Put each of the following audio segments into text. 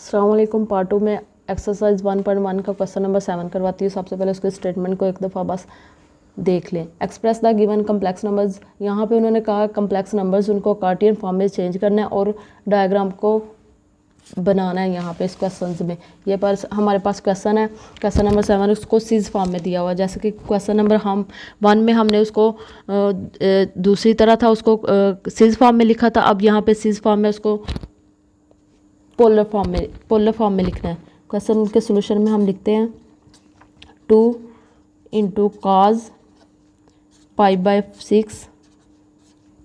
अस्सलाम वालेकुम। पार्ट 2 में एक्सरसाइज 1.1 का क्वेश्चन नंबर 7 करवाती हूँ। सबसे पहले उसके स्टेटमेंट को एक दफ़ा बस देख लें। Express the given complex numbers, यहाँ पे उन्होंने कहा कम्प्लेक्स नंबर्स उनको कार्टियन फॉर्म में चेंज करना है और डायग्राम को बनाना है। यहाँ पे इस क्वेश्चन में ये पर हमारे पास क्वेश्चन है, क्वेश्चन नंबर 7 उसको सीज फॉर्म में दिया हुआ। जैसे कि क्वेश्चन नंबर 1 में हमने उसको दूसरी तरह था, उसको सीज फॉर्म में लिखा था। अब यहाँ पे सीज फॉर्म में उसको पोलर फॉर्म में लिखना है। क्वेश्चन के सोल्यूशन में हम लिखते हैं 2 into cos π/6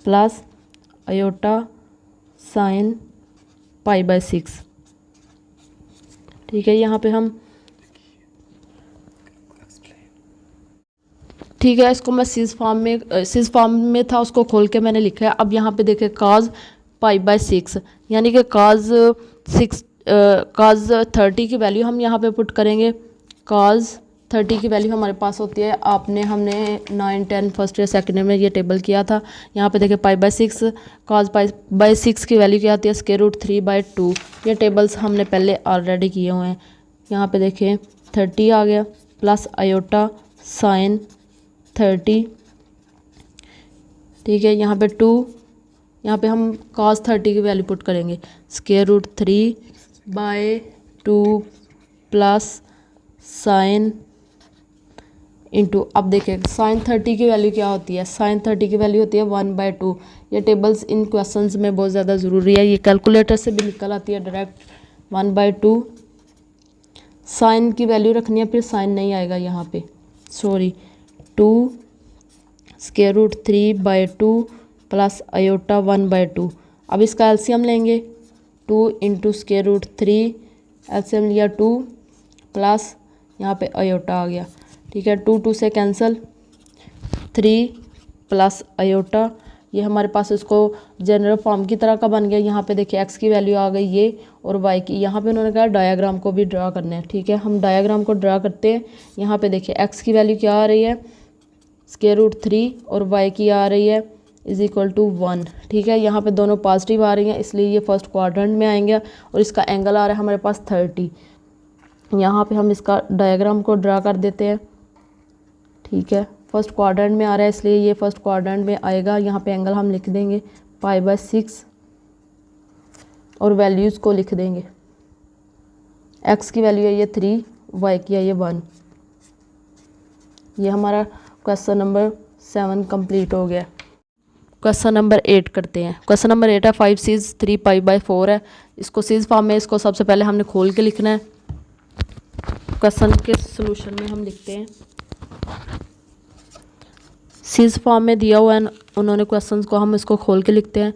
plus iota sine π/6। ठीक है, यहाँ पे हम ठीक है, इसको मैं सीज फॉर्म में था, उसको खोल के मैंने लिखा है। अब यहाँ पे देखें कॉज π/6 यानी कि कॉज 30 की वैल्यू हम यहाँ पे पुट करेंगे। कॉज 30 की वैल्यू हमारे पास होती है, हमने 9, 10 फर्स्ट या सेकंड में ये टेबल किया था। यहाँ पे देखें π/6, कॉज π/6 की वैल्यू क्या आती है √3/2। ये टेबल्स हमने पहले ऑलरेडी किए हुए हैं। यहाँ पे देखें 30 आ गया प्लस आयोटा साइन 30। ठीक है, यहाँ पे 2, यहाँ पे हम cos 30 की वैल्यू पुट करेंगे √3/2 प्लस साइन इंटू। अब देखिए साइन 30 की वैल्यू क्या होती है, साइन 30 की वैल्यू होती है 1/2। ये टेबल्स इन क्वेश्चंस में बहुत ज़्यादा ज़रूरी है, ये कैलकुलेटर से भी निकल आती है डायरेक्ट। 1/2 साइन की वैल्यू रखनी है, फिर साइन नहीं आएगा यहाँ पे, सॉरी 2 √3/2 प्लस आयोटा 1/2। अब इसका एलसीएम लेंगे 2 इंटू √3, एलसीएम लिया 2 प्लस यहाँ पे आयोटा आ गया। ठीक है, 2 से कैंसिल, 3 प्लस आयोटा। ये हमारे पास इसको जनरल फॉर्म की तरह का बन गया। यहाँ पे देखिए एक्स की वैल्यू आ गई ये, और वाई की। यहाँ पे उन्होंने कहा डायग्राम को भी ड्रा करना है। ठीक है, हम डायग्राम को ड्रा करते हैं। यहाँ पे देखिए एक्स की वैल्यू क्या आ रही है √3 और वाई की आ रही है =1। ठीक है, यहाँ पे दोनों पॉजिटिव आ रही हैं, इसलिए ये फर्स्ट क्वाड्रेंट में आएंगे। और इसका एंगल आ रहा है हमारे पास 30। यहाँ पे हम इसका डायग्राम को ड्रा कर देते हैं। ठीक है, फर्स्ट क्वाड्रेंट में आ रहा है, इसलिए ये फर्स्ट क्वाड्रेंट में आएगा। यहाँ पे एंगल हम लिख देंगे π/6 और वैल्यूज़ को लिख देंगे। एक्स की वैल्यू है ये 3, वाई की है ये 1। ये हमारा क्वेश्चन नंबर 7 कंप्लीट हो गया। क्वेश्चन नंबर 8 करते हैं। क्वेश्चन नंबर 8 है 5 सीज 3 π/4 है। इसको सीज फॉर्म में, इसको सबसे पहले हमने खोल के लिखना है। क्वेश्चन के सॉल्यूशन में हम लिखते हैं सीज फॉर्म में दिया हुआ है उन्होंने क्वेश्चंस को, हम इसको खोल के लिखते हैं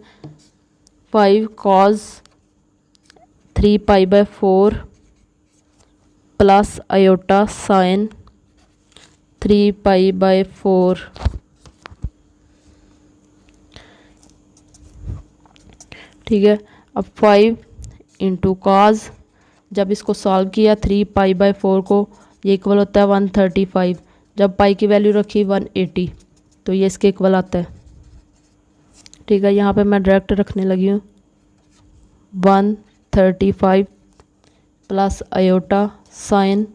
5 cos 3 π/4 प्लस आयोटा साइन 3 π/4। ठीक है, अब 5 इंटू कॉज, जब इसको सॉल्व किया 3 π/4 को, ये इक्वल होता है 135। जब पाई की वैल्यू रखी 180, तो ये इसके इक्वल आता है। ठीक है, यहाँ पे मैं डायरेक्ट रखने लगी हूँ 135 प्लस आयोटा साइन,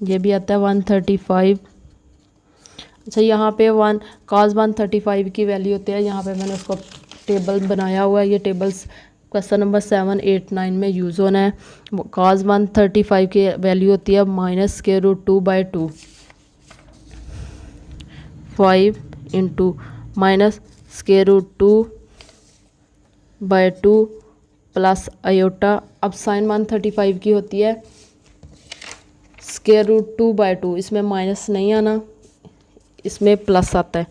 ये भी आता है 135। अच्छा, यहाँ पे cos 135 की वैल्यू होती है। यहाँ पे मैंने उसको टेबल बनाया हुआ है। ये टेबल्स क्वेश्चन नंबर 7, 8, 9 में यूज़ होना है। cos 135 की वैल्यू होती है -√2/2। 5 इंटू -√2/2 प्लस आयोटा। अब साइन 135 की होती है √2/2। इसमें माइनस नहीं आना, इसमें प्लस आता है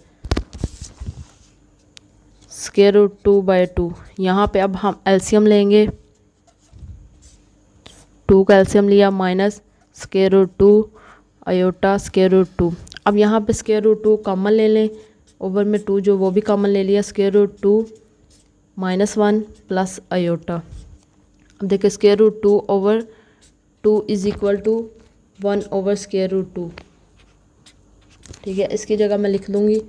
√2/2। यहाँ पे अब हम एलसीएम लेंगे, 2 का एलसीएम लिया माइनस √2 आयोटा √2। अब यहाँ पे √2 कॉमन ले लें, ओवर में 2 जो वो भी कॉमन ले लिया, √2 -1 प्लस आयोटा। अब देखिए √2/2 इज इक्वल टू 1/√2। ठीक है, इसकी जगह मैं लिख लूँगी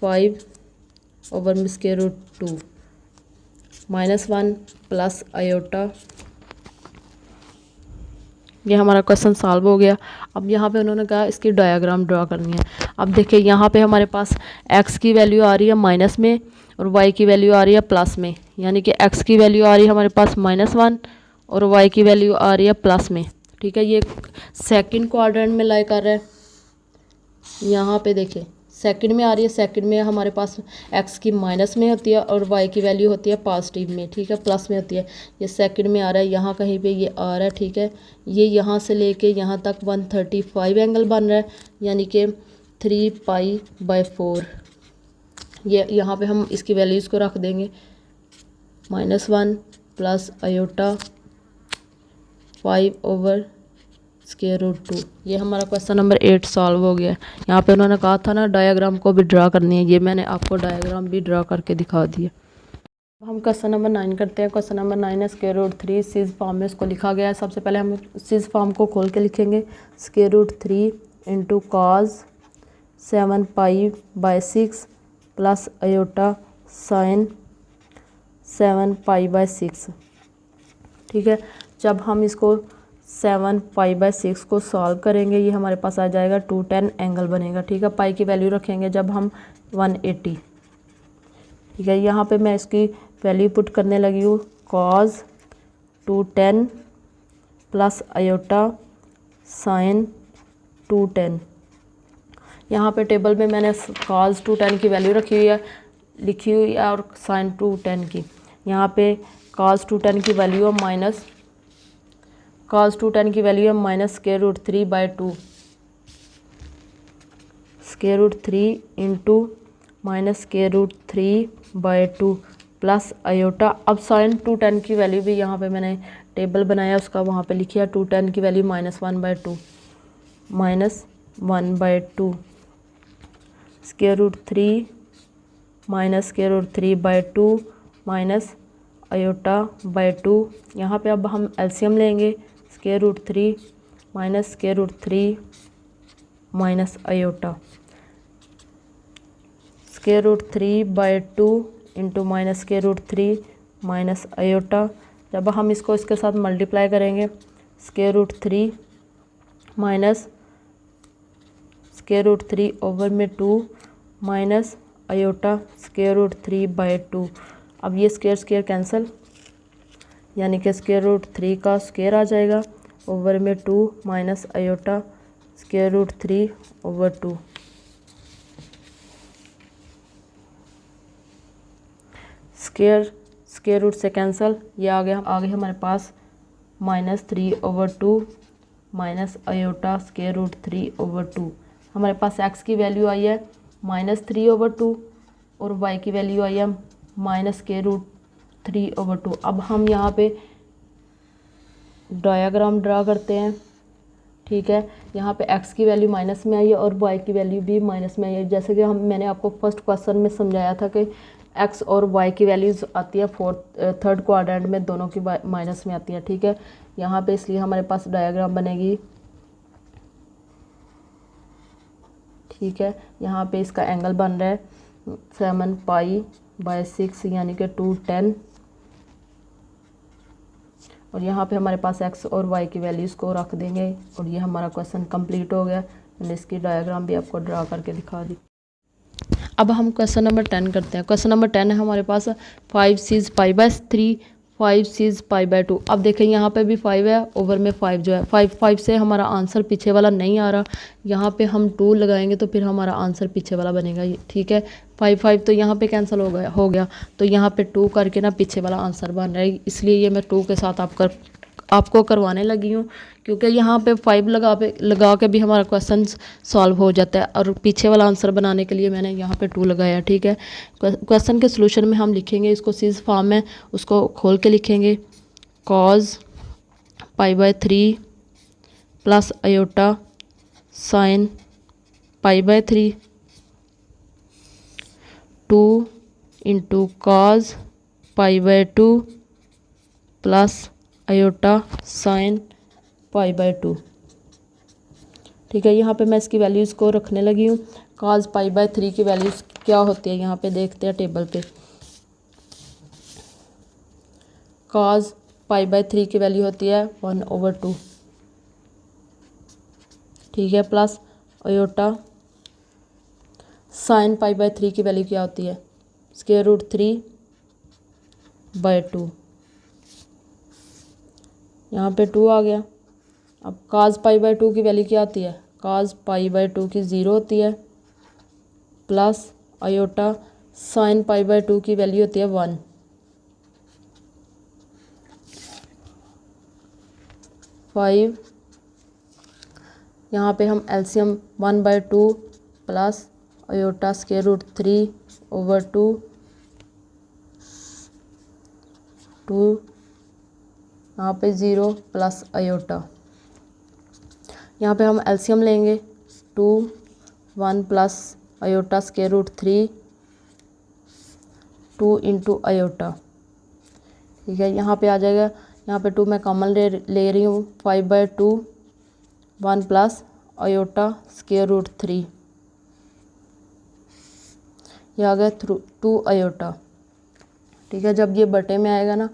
5 ओवर में √2 -1 प्लस आयोटा ये हमारा क्वेश्चन सॉल्व हो गया। अब यहाँ पे उन्होंने कहा इसकी डायग्राम ड्रा करनी है। अब देखिए यहाँ पे हमारे पास x की वैल्यू आ रही है माइनस में और y की वैल्यू आ रही है प्लस में, यानी कि x की वैल्यू आ रही है हमारे पास -1 और y की वैल्यू आ रही है प्लस में। ठीक है, ये सेकंड क्वाड्रेंट में लाई कर रहा है। यहाँ पे देखिए सेकंड में आ रही है, सेकंड में हमारे पास x की माइनस में होती है और y की वैल्यू होती है पॉजिटिव में। ठीक है, प्लस में होती है। ये सेकंड में आ रहा है, यहाँ कहीं पे ये आ रहा है। ठीक है, ये यहाँ से लेके यहाँ तक 135 एंगल बन रहा है, यानी कि 3π/4। ये यहाँ पे हम इसकी वैल्यूज़ को रख देंगे, -1 प्लस आयोटा 5/√2। ये हमारा क्वेश्चन नंबर 8 सॉल्व हो गया है। यहाँ पे उन्होंने कहा था ना डायग्राम को भी ड्रा करनी है, ये मैंने आपको डायग्राम भी ड्रा करके दिखा दिया। हम क्वेश्चन नंबर 9 करते हैं। क्वेश्चन नंबर 9 है √3 सीज फॉर्म में इसको लिखा गया है। सबसे पहले हम सीज फॉर्म को खोल के लिखेंगे। √3 × cos 7π/6 प्लस आयोटा साइन 7π/6। ठीक है, जब हम इसको 7π/6 को सॉल्व करेंगे ये हमारे पास आ जाएगा 210 एंगल बनेगा। ठीक है, पाई की वैल्यू रखेंगे जब हम 180। ठीक है, यहाँ पे मैं इसकी वैल्यू पुट करने लगी हूँ, cos 210 प्लस आयोटा साइन 210। यहाँ पे टेबल में मैंने cos 210 की वैल्यू लिखी हुई है और साइन 210 की। यहाँ पे cos 210 की वैल्यू है cos 210 की वैल्यू है -√3/2 √3 × -√3/2 प्लस आयोटा। अब साइन 210 की वैल्यू भी यहाँ पे मैंने टेबल बनाया उसका, वहाँ पे लिखी है 210 की वैल्यू -1/2 -1/2 √3 -√3/2 माइनस आयोटा/2। यहाँ पे अब हम एलसीएम लेंगे, √3 -√3 माइनस आयोटा, √3/2 × -√3 माइनस आयोटा। जब हम इसको इसके साथ मल्टीप्लाई करेंगे, √3 माइनस √3/2 माइनस आयोटा √3/2। अब ये स्क्वायर कैंसिल, यानी कि √3 का स्क्वायर आ जाएगा /2 माइनस आयोटा √3/2। स्क्वायर रूट से कैंसिल, ये आ गया हमारे पास -3/2 माइनस आयोटा √3/2। हमारे पास x की वैल्यू आई है -3/2 और y की वैल्यू आई है -√3/2। अब हम यहाँ पे डायग्राम ड्रा करते हैं। ठीक है, यहाँ पे x की वैल्यू माइनस में आई है और y की वैल्यू भी माइनस में आई है। जैसे कि मैंने आपको फर्स्ट क्वेश्चन में समझाया था कि x और y की वैल्यूज़ आती है थर्ड क्वाड्रेंट में, दोनों की माइनस में आती है। ठीक है, यहाँ पे इसलिए हमारे पास डायग्राम बनेगी। ठीक है, यहाँ पे इसका एंगल बन रहा है 7π/6 यानी कि 210 और यहाँ पे हमारे पास x और y की वैल्यूज़ को रख देंगे और ये हमारा क्वेश्चन कंप्लीट हो गया। मैंने इसकी डायग्राम भी आपको ड्रा करके दिखा दी। अब हम क्वेश्चन नंबर 10 करते हैं। क्वेश्चन नंबर 10 है हमारे पास 5 सीज π/3 5 सीज π/2। अब देखें यहाँ पे भी 5 है, ओवर में 5 जो है 5 से हमारा आंसर पीछे वाला नहीं आ रहा। यहाँ पे हम 2 लगाएंगे तो फिर हमारा आंसर पीछे वाला बनेगा। ठीक है, 5 तो यहाँ पे कैंसिल हो गया तो यहाँ पे 2 करके ना पीछे वाला आंसर बन रहा है। इसलिए ये मैं 2 के साथ आपको करवाने लगी हूँ, क्योंकि यहाँ पे 5 लगा के भी हमारा क्वेश्चन सॉल्व हो जाता है और पीछे वाला आंसर बनाने के लिए मैंने यहाँ पे 2 लगाया। ठीक है, क्वेश्चन के सोल्यूशन में हम लिखेंगे इसको सीज फॉर्म में, उसको खोल के लिखेंगे cos π/3 plus iota sine π/3 2 × cos π/2 plus iota sine π/2। ठीक है, यहाँ पे मैं इसकी वैल्यूज़ को रखने लगी हूँ। cos π/3 की वैल्यूज़ क्या होती है यहाँ पे देखते हैं टेबल पे। cos π/3 की वैल्यू होती है 1/2। ठीक है, plus iota sine pi by 3 की वैल्यू क्या होती है, स्क्वायर रूट 3/2। यहाँ पे 2 आ गया। अब काज पाई बाय 2 की वैल्यू क्या होती है, काज पाई बाय 2 की 0 होती है, plus iota sine pi by 2 की वैल्यू होती है 1। 5 यहाँ पे हम LCM 1/2 plus iota square root 3/2 यहाँ पे 0 प्लस अयोटा। यहाँ पे हम एलसीएम लेंगे 2 1 plus iota square root 3 2 into iota. ठीक है, यहाँ पे आ जाएगा, यहाँ पे 2 मैं कॉमन ले रही हूँ, 5/2 1 प्लस अयोटा स्क्वायर रूट 3, ये आ गया 2 अयोटा। ठीक है, जब ये बटे में आएगा ना,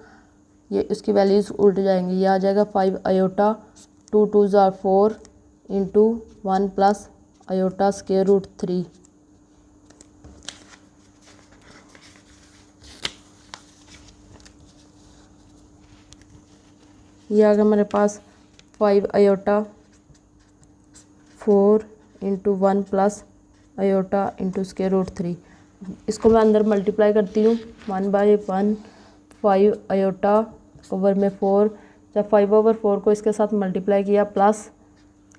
ये इसकी वैल्यूज उल्ट जाएंगी, ये आ जाएगा 5 अयोटा 2 2 ज़ा 4 into 1 plus iota square root 3। ये आ गया मेरे पास 5 iota 4 into 1 plus iota into square root 3। इसको मैं अंदर मल्टीप्लाई करती हूँ, 1/1 5 अयोटा ओवर में 4, जब 5/4 को इसके साथ मल्टीप्लाई किया प्लस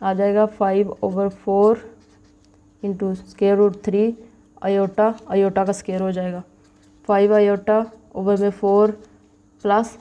आ जाएगा 5/4 इंटू स्क्वायर रूट 3 अयोटा का स्क्वायर हो जाएगा, 5 अयोटा ओवर में 4 प्लस